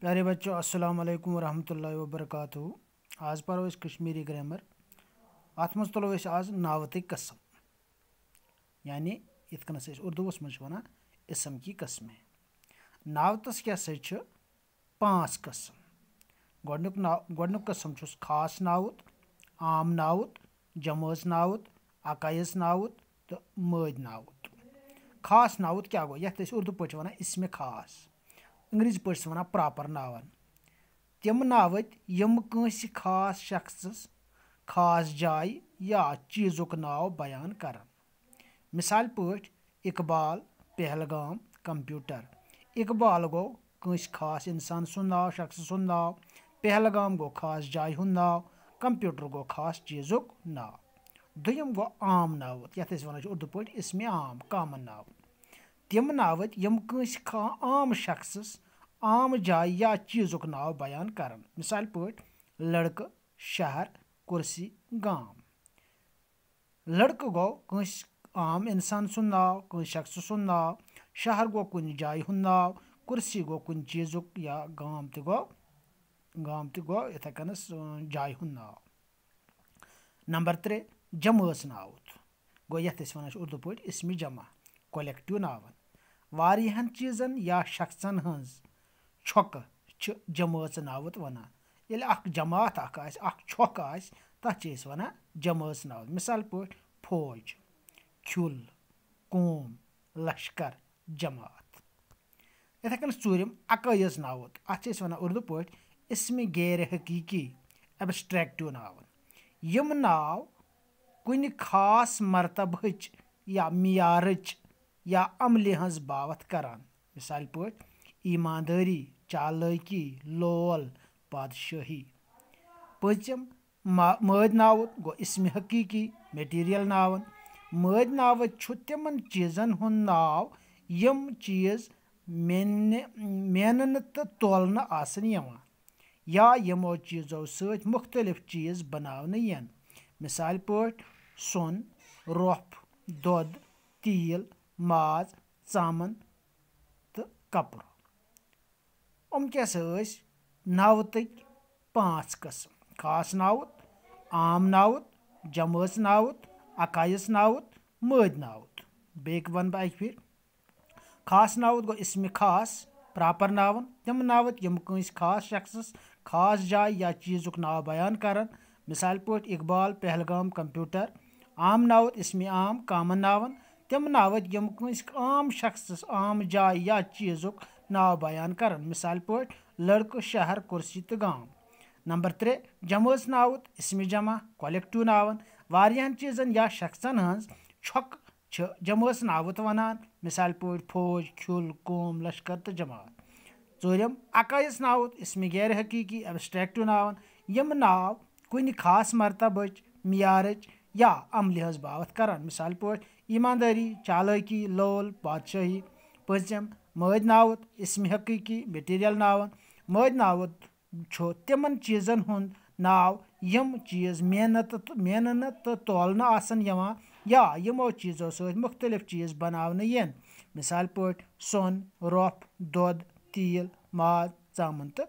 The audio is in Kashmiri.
प्यारे बच्चों, अस्सलाम वालेकुम वरहमतुल्लाहि वबरकातुहू। आज पढ़ो अस कश्मीरी ग्रामर। अत मज तुलो अस आज नावत कस्म, यानी इत कनस उर्दूस मज वनान इसम की कस्में। नावतस क्या छ 5 कस्म। गोडनुक कस्म छुस खास नावत, आम नावत, जमोज नावत, अकायस नावत तो मद नावत। खास नावत क्या गो, यथ उर्दू पे वनान इसमें खास, अंग्रेजी पे वनान प्रॉपर नावन। तम नावत यम कंस खास शख्सस, खास जाय या चीजुक नाव बयान करन। मिसाल पट इकबाल, पहलगाम, कंप्यूटर। इकबाल गो कंस खास इंसान सुंद नाव, शख्स सुंद नाव। पहलगाम गो खास जाय हुंद नाव। कंप्यूटर गो खास चीजुक नाव। दुयम गो आम नावत, यथ वनान उर्दू पे इसमें आम, कॉमन नाव। तम नावत यम कंस आम शख्सस, आम जाय या चीजुक नाव बयान करन। मिसाल पट लड़क, शहर, कुर्सी, गाम। लड़क गो कंस आम इंसान सुंद नाव, कंस शख्स सुंद नाव। शहर गो कुन जाय हुंद नाव। कुर्सी गो कुन चीजुक या गाम त गो इथे कनस जाय हुंद नाव। नंबर 3 जमस नावत गो, यथ वनान उर्दू पे इसमें जमा, कलेक्टिव नावन। वारियाहन चीजन या शख्सन हंज छक जमस नावत वनान। येले अख जमात अख छक आस तथ वनान जमस नावत। मिसाल पट फौज, खुल, कौम, लश्कर, जमात। इथे कन चूरम अकायस नावत। अत वनान उर्दू पे इसमें गैर हकीकी, एब्स्ट्रैक्टिव नावन। यम नाव कुन खास मरतबहच या मियारच या अमल हंज बावत करान। मिसाल पट ईमानदारी, चालाकी, लोल, बादशाही। पचम मद नावत गो इसमें हकीकी, मटेरियल नावन। मद नावत छु तिमन चीजन हुंद नाव यम चीज मेनन तो तोलन आसन यवान, या यमो चीजों सत मुख्तलिफ चीज बनावन यन। मिसाल पट सोन, रोफ, दुध, तील, माज, चामन तो कपर। क्या नावत 5 कस्म। खास नावत, आम नावत, जमस नावत, अकायस नावत, मद नावत। बेक वन बह फिर खास नावत गो इसमें खास, प्रॉपर नावन। तम नावत यम कंस खास शख्सस, खास जाय या चीजुक नाव बयान करन। मिसाल पट इकबाल, पहलगाम, कंप्यूटर। आम नावत इसमें आम, कॉमन नावन। तम नावत यम कंस आम शख्सस, आम जाय या चीजुक नाव बयान करन। मिसाल पट लड़क, शहर, कुर्सी तो गाम। नंबर 3 जमस नावत इसमें जमा, कलेक्टिव नावन। वारियाहन चीजन या शख्सन हंज छक जमस नावत वनान। मिसाल पट फौज, खुल, कौम, लश्कर तो जमात। चूरम अकायस नावत इसमें गैर हकीकी, एब्स्ट्रैक्टिव नावन। यम नाव कुन खास मरतबच, मियारच या अमल हंज बावत करान। मिसाल पट ईमानदारी, चालाकी, लोल, बादशाही। पचम मद नावत इसमें हकीकी, मटेरियल नावन। मद नावत छु तिमन चीजन हुंद नाव यम चीज मेहनत तो तोलन आसन यवान, या यमो चीजों सत मुख्तलिफ चीज बनावन यन। मिसाल पट सोन, रोफ, दुध, तील, माज, चामन तो